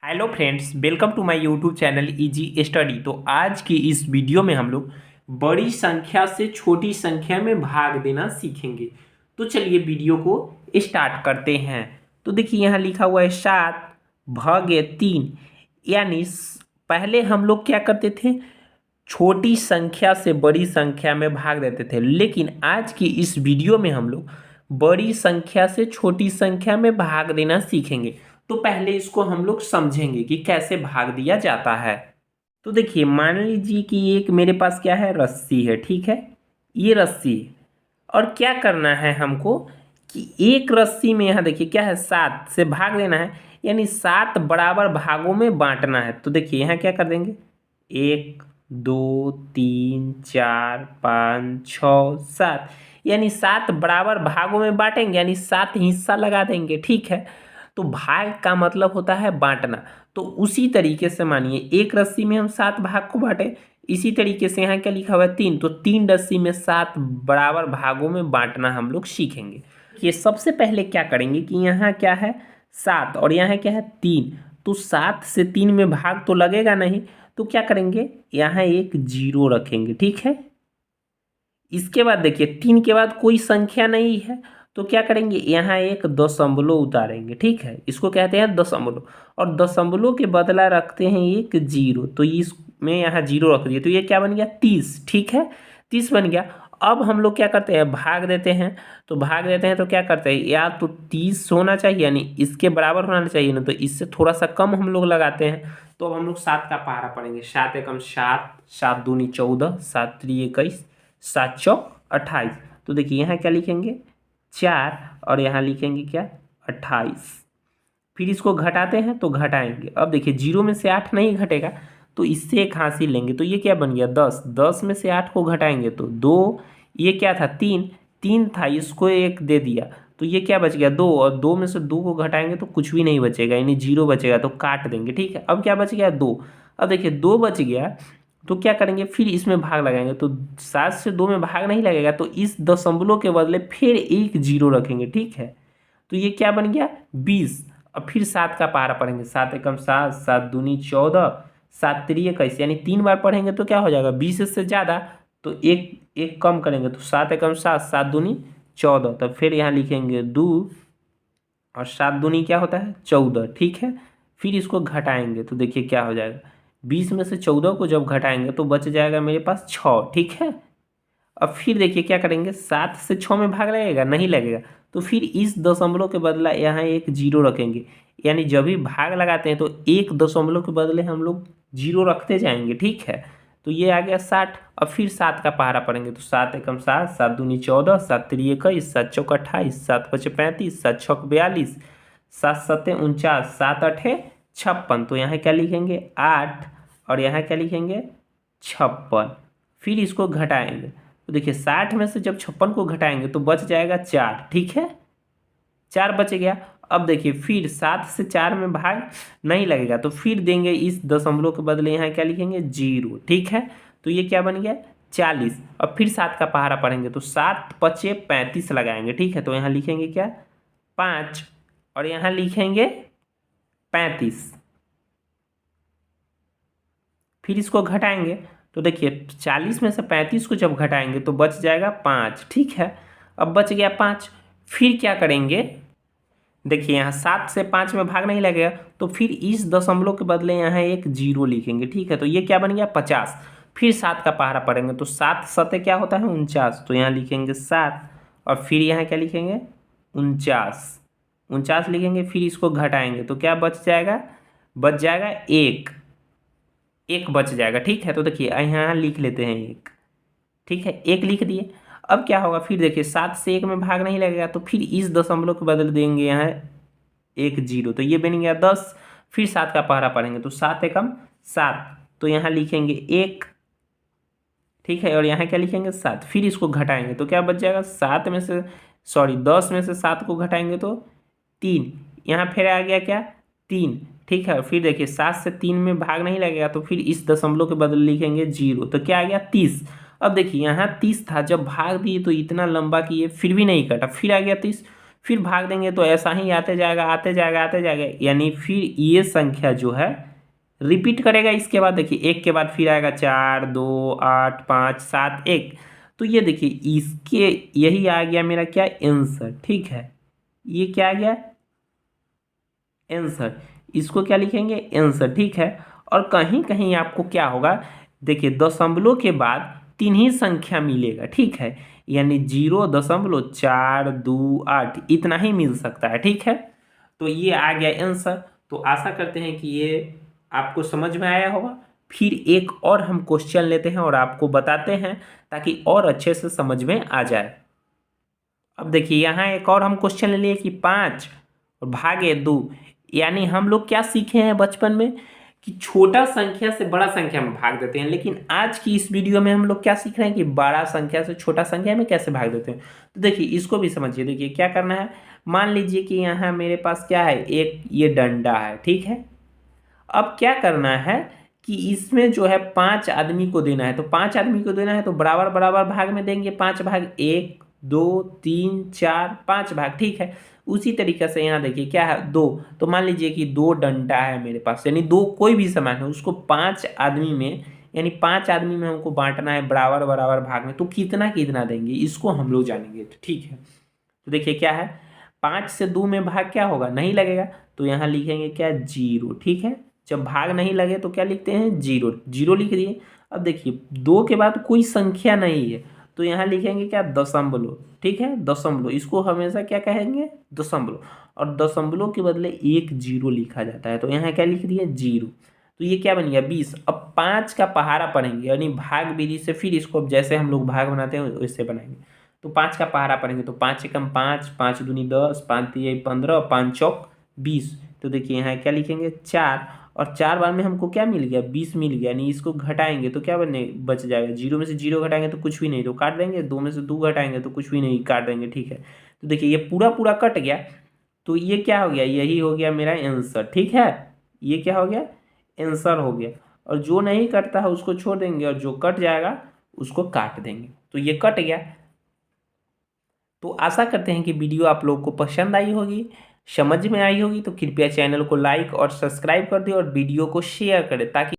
Hello friends, welcome to my YouTube channel easy study. तो आज की इस वीडियो में हम लोग बड़ी संख्या से छोटी संख्या में भाग देना सीखेंगे। तो चलिए वीडियो को स्टार्ट करते हैं। तो देखिए यहाँ लिखा हुआ है 7/3। यानी पहले हम लोग क्या करते थे, छोटी संख्या से बड़ी संख्या में भाग देते थे, लेकिन आज की इस वीडियो में हम लोग बड़ी संख्या से छोटी संख्या में भाग देना सीखेंगे। तो पहले इसको हम लोग समझेंगे कि कैसे भाग दिया जाता है। तो देखिए मान लीजिए कि एक मेरे पास क्या है, रस्सी है। ठीक है, ये रस्सी है और क्या करना है हमको कि एक रस्सी में यहाँ देखिए क्या है, 7 से भाग देना है, यानी 7 बराबर भागों में बांटना है। तो देखिए यहाँ क्या कर देंगे, 1 2 3 4 5 6 7, यानी 7 बराबर भागों में बांटेंगे, यानी 7 हिस्सा लगा देंगे। ठीक है, तो भाग का मतलब होता है बांटना। तो उसी तरीके से मानिए एक रस्सी में हम 7 भाग को बांटे, इसी तरीके से यहाँ क्या लिखा हुआ है, 3। तो 3 रस्सी में 7 बराबर भागों में बांटना हम लोग सीखेंगे। ये सबसे पहले क्या करेंगे कि यहाँ क्या है 7 और यहाँ क्या है 3। तो 7 से 3 में भाग तो लगेगा नहीं, तो क्या करेंगे, यहाँ एक जीरो रखेंगे। ठीक है, इसके बाद देखिए 3 के बाद कोई संख्या नहीं है, तो क्या करेंगे, यहाँ एक दशमलव उतारेंगे। ठीक है, इसको कहते हैं दशमलव, और दशमलव के बदला रखते हैं एक जीरो। तो इसमें यहाँ जीरो रख दिए, तो ये क्या बन गया, 30। ठीक है, 30 बन गया। अब हम लोग क्या करते हैं, भाग देते हैं। तो भाग देते हैं तो क्या करते हैं, या तो 30 होना चाहिए, यानी इसके बराबर होना चाहिए ना, तो इससे थोड़ा सा कम हम लोग लगाते हैं। तो अब हम लोग 7 का पहाड़ा पढ़ेंगे। 7 एकम 7, 7 दूनी 14, 7 त्रिक 21, 7 चौक 28। तो देखिए यहाँ क्या लिखेंगे, 4, और यहाँ लिखेंगे क्या, 28। फिर इसको घटाते हैं तो घटाएंगे। अब देखिए जीरो में से 8 नहीं घटेगा, तो इससे एक हासिल लेंगे। तो ये क्या बन गया, 10। 10 में से 8 को घटाएंगे तो 2। ये क्या था, 3। 3 था, इसको एक दे दिया, तो ये क्या बच गया, 2। और 2 में से 2 को घटाएंगे तो कुछ भी नहीं बचेगा, यानी जीरो बचेगा, तो काट देंगे। ठीक है, अब क्या बच गया, 2। अब देखिए 2 बच गया, तो क्या करेंगे, फिर इसमें भाग लगाएंगे। तो 7 से 2 में भाग नहीं लगेगा, तो इस दशमलव के बदले फिर एक जीरो रखेंगे। ठीक है, तो ये क्या बन गया, 20। अब फिर 7 का पहाड़ा पढ़ेंगे। 7 एकम 7, 7 दूनी 14, 7 त्रिक 21, यानी 3 बार पढ़ेंगे तो क्या हो जाएगा, 20 से ज़्यादा, तो एक एक कम करेंगे। तो 7 एकम 7, 7 दूनी 14, तो फिर यहाँ लिखेंगे 2, और 7 दूनी क्या होता है, 14। ठीक है, फिर इसको घटाएंगे तो देखिए क्या हो जाएगा, 20 में से 14 को जब घटाएंगे तो बच जाएगा मेरे पास 6। ठीक है, अब फिर देखिए क्या करेंगे, 7 से 6 में भाग लगेगा, नहीं लगेगा, तो फिर इस दशमलव के बदला यहाँ एक जीरो रखेंगे। यानी जब भी भाग लगाते हैं तो एक दशमलव के बदले हम लोग जीरो रखते जाएंगे। ठीक है, तो ये आ गया 60। अब फिर 7 का पहाड़ा पढ़ेंगे। तो 7 एकम 7, 7 दूनी 14, 7 त्रिक 21, 7 चौक 28, 7 पचे 35, 7 छक 42, 7 सत्ते 49, 7 अठे 56। तो यहाँ क्या लिखेंगे, 8, और यहाँ क्या लिखेंगे, 56। फिर इसको घटाएंगे। तो देखिए 60 में से जब 56 को घटाएंगे तो बच जाएगा 4। ठीक है, 4 बच गया। अब देखिए फिर 7 से 4 में भाग नहीं लगेगा, तो फिर देंगे इस दशमलव के बदले यहाँ क्या लिखेंगे, जीरो। ठीक है, तो ये क्या बन गया, 40। अब फिर 7 का पहाड़ा पढ़ेंगे। तो 7 पचे 35 लगाएंगे। ठीक है, तो यहाँ लिखेंगे क्या, 5, और यहाँ लिखेंगे 35। फिर इसको घटाएंगे। तो देखिए 40 में से 35 को जब घटाएंगे तो बच जाएगा 5। ठीक है, अब बच गया 5। फिर क्या करेंगे, देखिए यहाँ 7 से 5 में भाग नहीं लगेगा, तो फिर इस दशमलव के बदले यहाँ एक जीरो लिखेंगे। ठीक है, तो ये क्या बन गया, 50। फिर 7 का पहाड़ा पढ़ेंगे। तो 7 सत्ते क्या होता है, 49, तो यहाँ लिखेंगे 7, और फिर यहाँ क्या लिखेंगे, 49। 49 लिखेंगे, फिर इसको घटाएंगे तो क्या बच जाएगा, बच जाएगा 1। एक बच जाएगा। ठीक है, तो देखिए यहाँ लिख लेते हैं 1। ठीक है, 1 लिख दिए। अब क्या होगा, फिर देखिए 7 से 1 में भाग नहीं लगेगा, तो फिर इस दशमलव को बदल देंगे यहाँ एक जीरो, तो ये बन गया 10। फिर 7 का पहाड़ा पढ़ेंगे। तो 7 एकम 7, तो यहाँ लिखेंगे 1। ठीक है, और यहाँ क्या लिखेंगे, 7। फिर इसको घटाएंगे तो क्या बच जाएगा, 7 में से 10 में से 7 को घटाएंगे तो 3। यहाँ फिर आ गया क्या, 3। ठीक है, फिर देखिए 7 से 3 में भाग नहीं लगेगा, तो फिर इस दशमलव के बदले लिखेंगे जीरो, तो क्या आ गया, 30। अब देखिए यहाँ 30 था, जब भाग दिए तो इतना लंबा किए फिर भी नहीं कटा, फिर आ गया 30। फिर भाग देंगे तो ऐसा ही आते जाएगा आते जाएगा आते जाएगा, यानी फिर ये संख्या जो है रिपीट करेगा। इसके बाद देखिए एक के बाद फिर आएगा 4, 2, 8, 5, 7, 1। तो ये देखिए इसके यही आ गया मेरा क्या आंसर। ठीक है, ये क्या आ गया आंसर। इसको क्या लिखेंगे आंसर। ठीक है, और कहीं कहीं आपको क्या होगा, देखिए दशमलव के बाद 3 ही संख्या मिलेगा। ठीक है, यानी 0.428 इतना ही मिल सकता है। ठीक है, तो ये आ गया आंसर। तो आशा करते हैं कि ये आपको समझ में आया होगा। फिर एक और हम क्वेश्चन लेते हैं और आपको बताते हैं ताकि और अच्छे से समझ में आ जाए। अब देखिए यहाँ एक और हम क्वेश्चन ले लिए कि 5 और भागे 2, यानी हम लोग क्या सीखे हैं बचपन में कि छोटा संख्या से बड़ा संख्या में भाग देते हैं। लेकिन आज की इस वीडियो में हम लोग क्या सीख रहे हैं कि बड़ा संख्या से छोटा संख्या में कैसे भाग देते हैं। तो देखिए इसको भी समझिए। देखिए क्या करना है, मान लीजिए कि यहाँ मेरे पास क्या है, एक ये डंडा है। ठीक है, अब क्या करना है कि इसमें जो है 5 आदमी को देना है। तो 5 आदमी को देना है तो बराबर बराबर भाग में देंगे। 5 भाग 1, 2, 3, 4, 5 भाग। ठीक है, उसी तरीके से यहाँ देखिए क्या है 2। तो मान लीजिए कि 2 डंडा है मेरे पास, यानी 2 कोई भी सामान है उसको 5 आदमी में, यानी 5 आदमी में हमको बांटना है बराबर बराबर भाग में। तो कितना कितना देंगे इसको हम लोग जानेंगे। ठीक है, तो देखिए क्या है, 5 से 2 में भाग क्या होगा, नहीं लगेगा। तो यहाँ लिखेंगे क्या 0। ठीक है, जब भाग नहीं लगे तो क्या लिखते हैं 0, 0 लिख दिए। अब देखिए 2 के बाद कोई संख्या नहीं है तो यहाँ लिखेंगे क्या दशमलव। ठीक है, दशमलव, इसको हमेशा क्या कहेंगे दशमलव, और दशमलव के बदले 1 0 लिखा जाता है। तो यहाँ क्या लिख दिए 0। तो ये क्या बन गया 20। अब 5 का पहाड़ा पढ़ेंगे, यानी भाग विधि से फिर इसको जैसे हम लोग भाग बनाते हैं वैसे बनाएंगे। तो 5 का पहाड़ा पढ़ेंगे तो 5 एकम 5, 5 दूनी 10, 5 तिया 15, 5 चौक 20। तो देखिए यहाँ क्या लिखेंगे 4, और 4 बार में हमको क्या मिल गया 20 मिल गया। यानी इसको घटाएंगे तो क्या बने बच जाएगा, 0 में से 0 घटाएंगे तो कुछ भी नहीं, तो काट देंगे। 2 में से 2 घटाएंगे तो कुछ भी नहीं, काट देंगे। ठीक है, तो देखिए ये पूरा पूरा कट गया। तो ये क्या हो गया, यही हो गया मेरा आंसर। ठीक है, ये क्या हो गया आंसर हो गया। और जो नहीं कटता है उसको छोड़ देंगे, और जो कट जाएगा उसको काट देंगे। तो ये कट गया। तो आशा करते हैं कि वीडियो आप लोग को पसंद आई होगी, समझ में आई होगी। तो कृपया चैनल को लाइक और सब्सक्राइब कर दें और वीडियो को शेयर करें ताकि